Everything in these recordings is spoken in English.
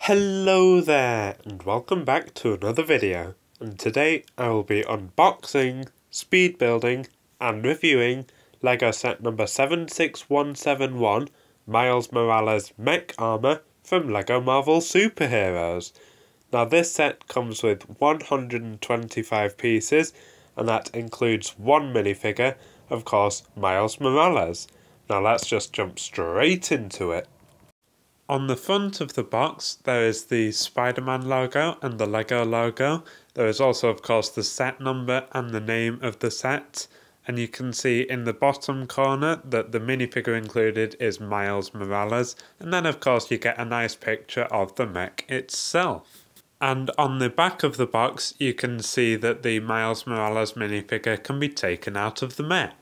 Hello there, and welcome back to another video. And today I will be unboxing, speed building, and reviewing LEGO set number 76171, Miles Morales Mech Armour from LEGO Marvel Superheroes. Now this set comes with 125 pieces, and that includes one minifigure, of course, Miles Morales. Now let's just jump straight into it. On the front of the box, there is the Spider-Man logo and the LEGO logo. There is also, of course, the set number and the name of the set. And you can see in the bottom corner that the minifigure included is Miles Morales. And then, of course, you get a nice picture of the mech itself. And on the back of the box, you can see that the Miles Morales minifigure can be taken out of the mech.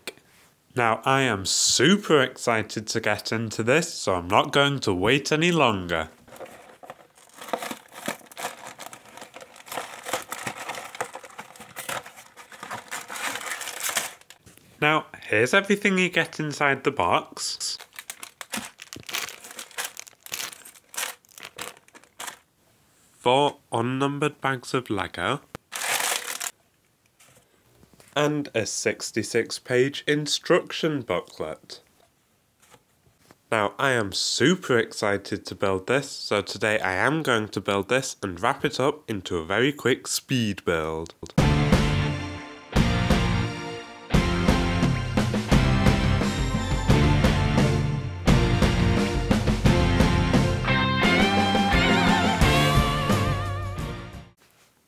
Now, I am super excited to get into this, so I'm not going to wait any longer. Now, here's everything you get inside the box. Four unnumbered bags of LEGO. And a 66-page instruction booklet. Now, I am super excited to build this, so today I am going to build this and wrap it up into a very quick speed build.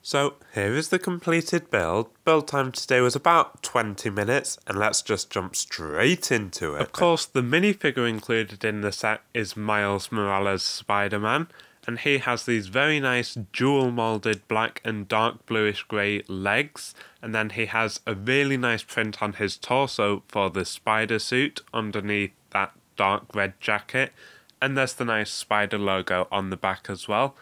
So here is the completed build. Build time today was about 20 minutes, and let's just jump straight into it. Of course, the minifigure included in the set is Miles Morales Spider-Man, and he has these very nice dual moulded black and dark bluish grey legs, and then he has a really nice print on his torso for the spider suit underneath that dark red jacket, and there's the nice spider logo on the back as well.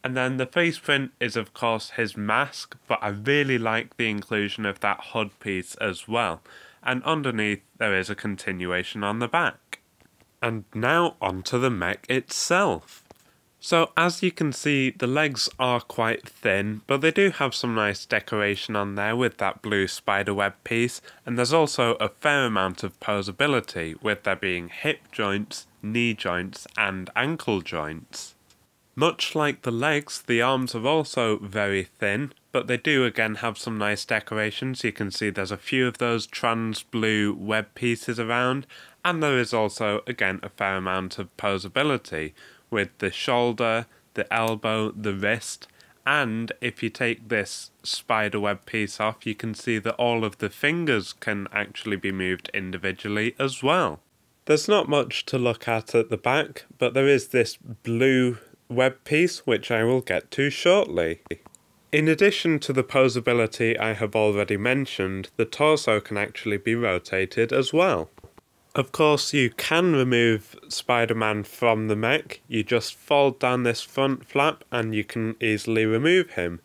And then the face print is of course his mask, but I really like the inclusion of that hood piece as well. And underneath there is a continuation on the back. And now onto the mech itself. So as you can see, the legs are quite thin, but they do have some nice decoration on there with that blue spiderweb piece. And there's also a fair amount of posability, with there being hip joints, knee joints and ankle joints. Much like the legs, the arms are also very thin, but they do again have some nice decorations. You can see there's a few of those trans blue web pieces around, and there is also again a fair amount of posability with the shoulder, the elbow, the wrist, and if you take this spider web piece off, you can see that all of the fingers can actually be moved individually as well. There's not much to look at the back, but there is this blue web piece which I will get to shortly. In addition to the posability I have already mentioned, the torso can actually be rotated as well. Of course, you can remove Spider-Man from the mech. You just fold down this front flap and you can easily remove him.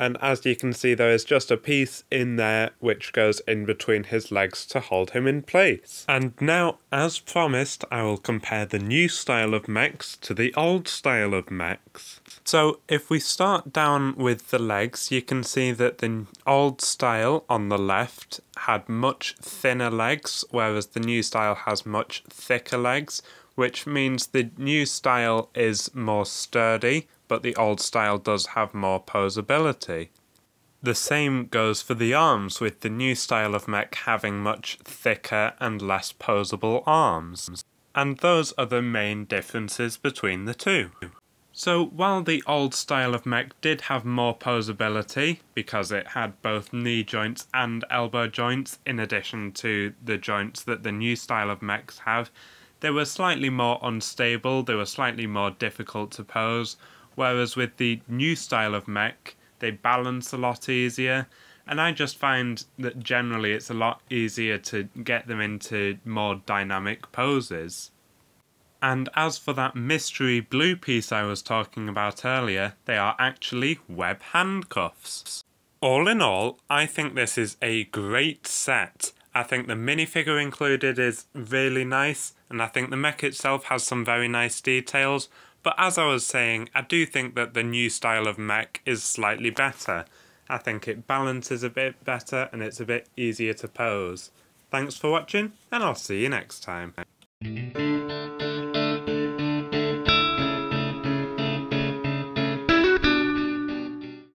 And as you can see, there is just a piece in there which goes in between his legs to hold him in place. And now, as promised, I will compare the new style of mechs to the old style of mechs. So if we start down with the legs, you can see that the old style on the left had much thinner legs, whereas the new style has much thicker legs, which means the new style is more sturdy, but the old style does have more posability. The same goes for the arms, with the new style of mech having much thicker and less posable arms. And those are the main differences between the two. So while the old style of mech did have more posability, because it had both knee joints and elbow joints in addition to the joints that the new style of mechs have, they were slightly more unstable, they were slightly more difficult to pose, whereas with the new style of mech, they balance a lot easier, and I just find that generally it's a lot easier to get them into more dynamic poses. And as for that mystery blue piece I was talking about earlier, they are actually web handcuffs. All in all, I think this is a great set. I think the minifigure included is really nice, and I think the mech itself has some very nice details, But as I was saying, I do think that the new style of mech is slightly better. I think it balances a bit better and it's a bit easier to pose. Thanks for watching, and I'll see you next time.